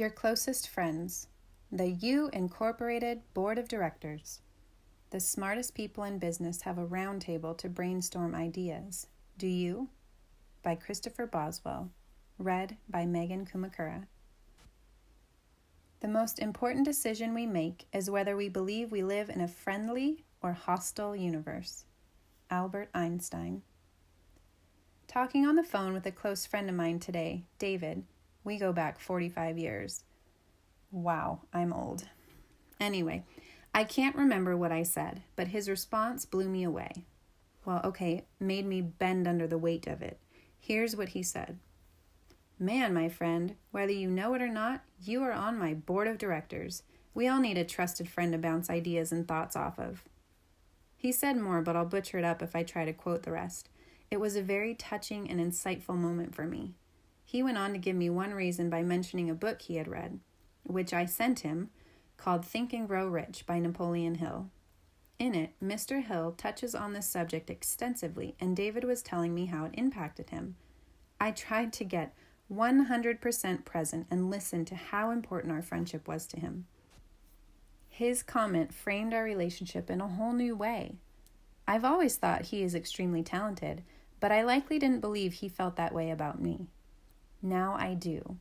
Your closest friends, the U Incorporated Board of Directors. The smartest people in business have a round table to brainstorm ideas. Do you? By Christopher Boswell. Read by Megan Kumakura. The most important decision we make is whether we believe we live in a friendly or hostile universe. Albert Einstein. Talking on the phone with a close friend of mine today, David. We go back 45 years. Wow, I'm old. Anyway, I can't remember what I said, but his response blew me away. Well, okay, made me bend under the weight of it. Here's what he said. Man, my friend, whether you know it or not, you are on my board of directors. We all need a trusted friend to bounce ideas and thoughts off of. He said more, but I'll butcher it up if I try to quote the rest. It was a very touching and insightful moment for me. He went on to give me one reason by mentioning a book he had read, which I sent him, called Think and Grow Rich by Napoleon Hill. In it, Mr. Hill touches on this subject extensively, and David was telling me how it impacted him. I tried to get 100% present and listen to how important our friendship was to him. His comment framed our relationship in a whole new way. I've always thought he is extremely talented, but I likely didn't believe he felt that way about me. Now I do.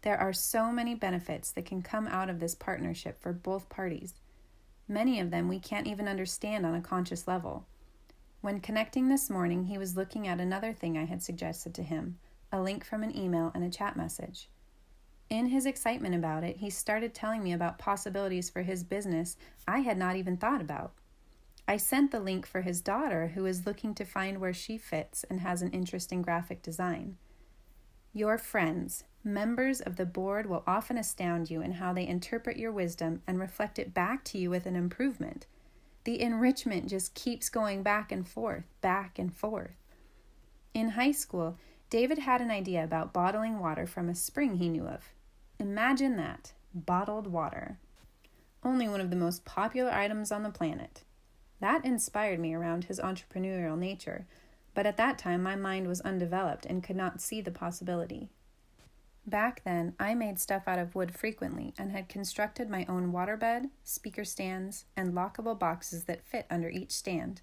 There are so many benefits that can come out of this partnership for both parties. Many of them we can't even understand on a conscious level. When connecting this morning, he was looking at another thing I had suggested to him, a link from an email and a chat message. In his excitement about it, he started telling me about possibilities for his business I had not even thought about. I sent the link for his daughter, who is looking to find where she fits and has an interest in graphic design. Your friends, members of the board, will often astound you in how they interpret your wisdom and reflect it back to you with an improvement. The enrichment just keeps going back and forth, back and forth. In high school, David had an idea about bottling water from a spring he knew of. Imagine that, bottled water. Only one of the most popular items on the planet. That inspired me around his entrepreneurial nature, but at that time my mind was undeveloped and could not see the possibility. Back then, I made stuff out of wood frequently and had constructed my own waterbed, speaker stands, and lockable boxes that fit under each stand.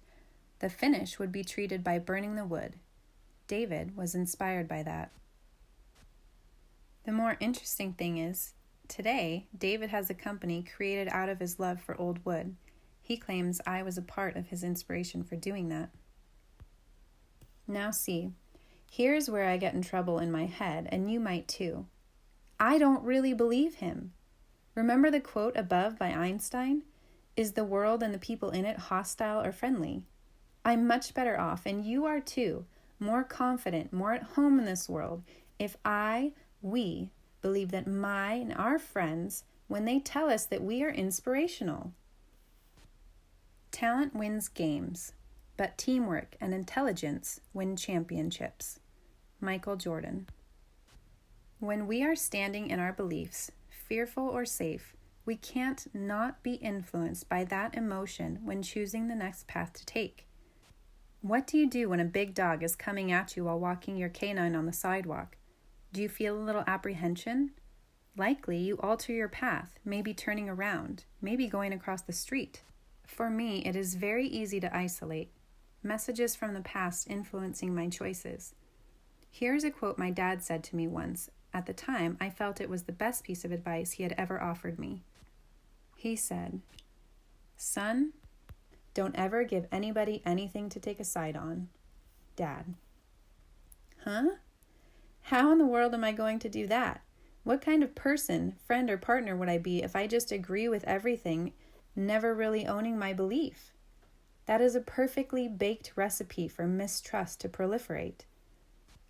The finish would be treated by burning the wood. David was inspired by that. The more interesting thing is, today, David has a company created out of his love for old wood. He claims I was a part of his inspiration for doing that. Now see, here's where I get in trouble in my head, and you might too. I don't really believe him. Remember the quote above by Einstein? Is the world and the people in it hostile or friendly? I'm much better off, and you are too, more confident, more at home in this world, if we believe that my and our friends, when they tell us that we are inspirational. Talent wins games, but teamwork and intelligence win championships. Michael Jordan. When we are standing in our beliefs, fearful or safe, we can't not be influenced by that emotion when choosing the next path to take. What do you do when a big dog is coming at you while walking your canine on the sidewalk? Do you feel a little apprehension? Likely you alter your path, maybe turning around, maybe going across the street. For me, it is very easy to isolate. Messages from the past influencing my choices. Here's a quote my dad said to me once. At the time, I felt it was the best piece of advice he had ever offered me. He said, "Son, don't ever give anybody anything to take a side on." Dad. Huh? How in the world am I going to do that? What kind of person, friend, or partner would I be if I just agree with everything, never really owning my belief? That is a perfectly baked recipe for mistrust to proliferate.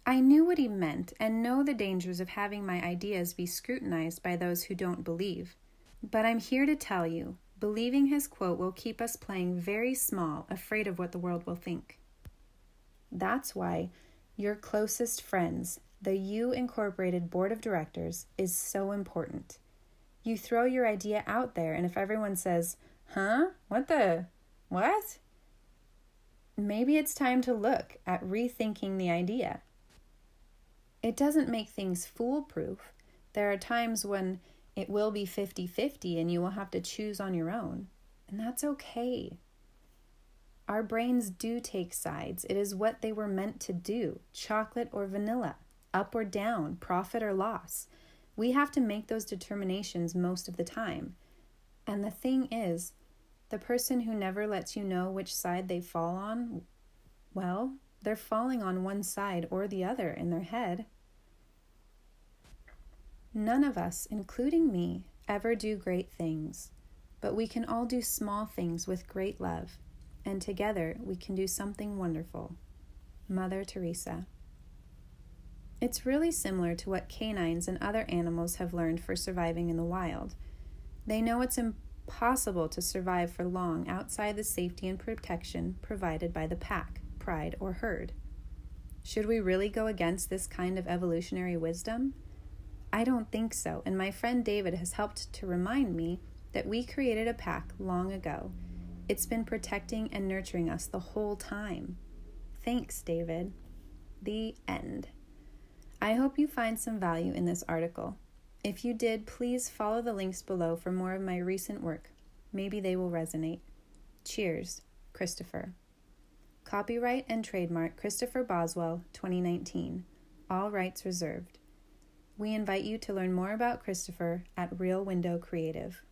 I knew what he meant and know the dangers of having my ideas be scrutinized by those who don't believe. But I'm here to tell you, believing his quote will keep us playing very small, afraid of what the world will think. That's why your closest friends, the U Incorporated Board of Directors, is so important. You throw your idea out there, and if everyone says, "Huh? What?" Maybe it's time to look at rethinking the idea. It doesn't make things foolproof. There are times when it will be 50-50 and you will have to choose on your own. And that's okay. Our brains do take sides. It is what they were meant to do. Chocolate or vanilla, up or down, profit or loss. We have to make those determinations most of the time. And the thing is, the person who never lets you know which side they fall on, well, they're falling on one side or the other in their head. None of us, including me, ever do great things, but we can all do small things with great love, and together we can do something wonderful. Mother Teresa. It's really similar to what canines and other animals have learned for surviving in the wild. They know it's impossible to survive for long outside the safety and protection provided by the pack, pride, or herd. Should we really go against this kind of evolutionary wisdom? I don't think so, and my friend David has helped to remind me that we created a pack long ago. It's been protecting and nurturing us the whole time. Thanks, David. The end. I hope you find some value in this article. If you did, please follow the links below for more of my recent work. Maybe they will resonate. Cheers, Christopher. Copyright and trademark Christopher Boswell, 2019. All rights reserved. We invite you to learn more about Christopher at Real Window Creative.